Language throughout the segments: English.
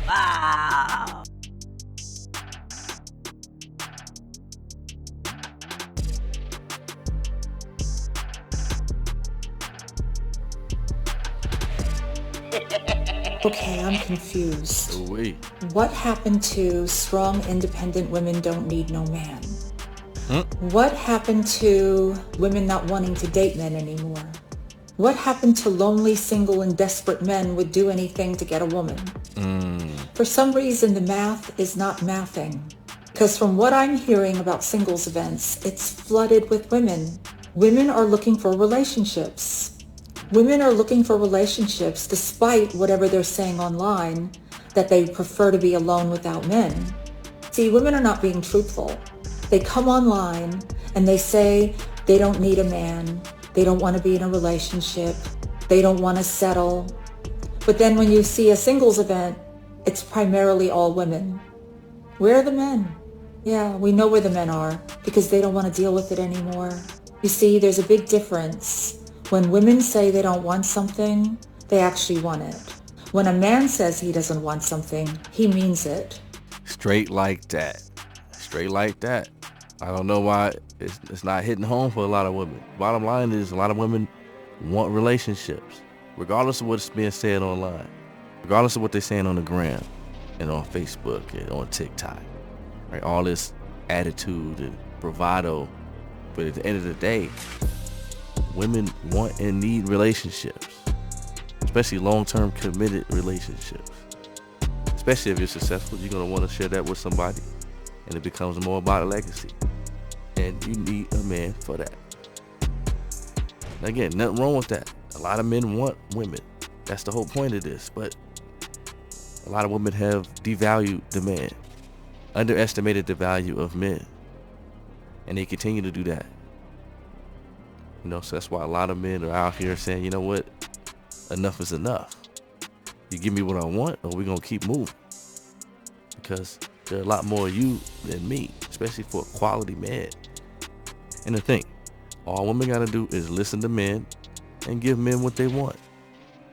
Wow. Okay, I'm confused. Ooh-wee. What happened to strong, independent women don't need no man? Hmm? What happened to women not wanting to date men anymore? What happened to lonely, single, and desperate men would do anything to get a woman? For some reason, the math is not mathing. Because from what I'm hearing about singles events, it's flooded with women. Women are looking for relationships. Women are looking for relationships despite whatever they're saying online, that they prefer to be alone without men. See, women are not being truthful. They come online and they say they don't need a man. They don't want to be in a relationship. They don't want to settle. But then when you see a singles event, it's primarily all women. Where are the men? Yeah, we know where the men are because they don't want to deal with it anymore. You see, there's a big difference. When women say they don't want something, they actually want it. When a man says he doesn't want something, he means it. Straight like that. Straight like that. I don't know why it's not hitting home for a lot of women. Bottom line is a lot of women want relationships, regardless of what's being said online, regardless of what they're saying on the gram and on Facebook and on TikTok. Right? All this attitude and bravado. But at the end of the day, women want and need relationships, especially long-term committed relationships. Especially if you're successful, you're going to want to share that with somebody, and it becomes more about a legacy. And you need a man for that. Again, nothing wrong with that. A lot of men want women. That's the whole point of this. But a lot of women have devalued the man, underestimated the value of men, and they continue to do that. You know, so that's why a lot of men are out here saying, you know what, enough is enough. You give me what I want, or we're going to keep moving. Because there are a lot more of you than me, especially for a quality man. And the thing, all women got to do is listen to men and give men what they want.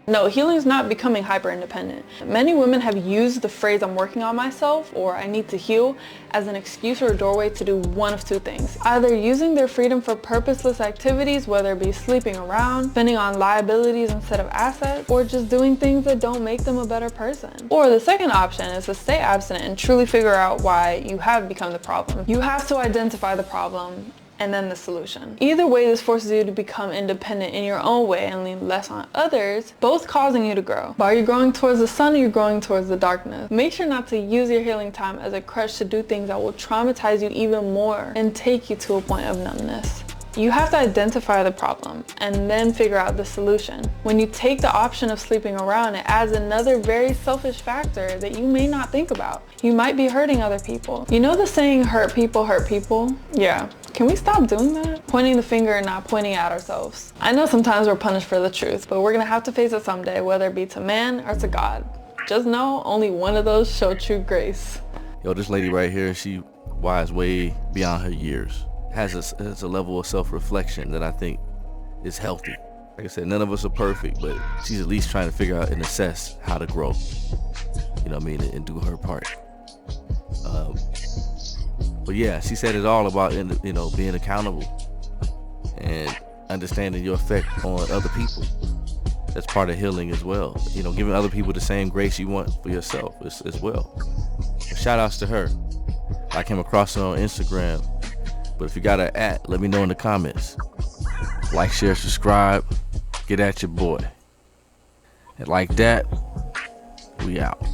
No, healing is not becoming hyper-independent. Many women have used the phrase "I'm working on myself" or "I need to heal" as an excuse or a doorway to do one of two things. Either using their freedom for purposeless activities, whether it be sleeping around, spending on liabilities instead of assets, or just doing things that don't make them a better person. Or the second option is to stay abstinent and truly figure out why you have become the problem. You have to identify the problem and then the solution. Either way, this forces you to become independent in your own way and lean less on others, both causing you to grow. But are you growing towards the sun or you're growing towards the darkness? Make sure not to use your healing time as a crutch to do things that will traumatize you even more and take you to a point of numbness. You have to identify the problem and then figure out the solution. When you take the option of sleeping around, it adds another very selfish factor that you may not think about. You might be hurting other people. You know the saying, hurt people hurt people? Yeah. Can we stop doing that? Pointing the finger and not pointing at ourselves. I know sometimes we're punished for the truth, but we're gonna have to face it someday, whether it be to man or to God. Just know only one of those show true grace. Yo, this lady right here, she wise way beyond her years. Has a level of self-reflection that I think is healthy. Like I said, none of us are perfect, but she's at least trying to figure out and assess how to grow. You know what I mean? And do her part. But yeah, she said it all about, you know, being accountable and understanding your effect on other people. That's part of healing as well. You know, giving other people the same grace you want for yourself as well. So shout outs to her. I came across her on Instagram. But if you got an @ let me know in the comments. Like, share, subscribe. Get at your boy. And like that, we out.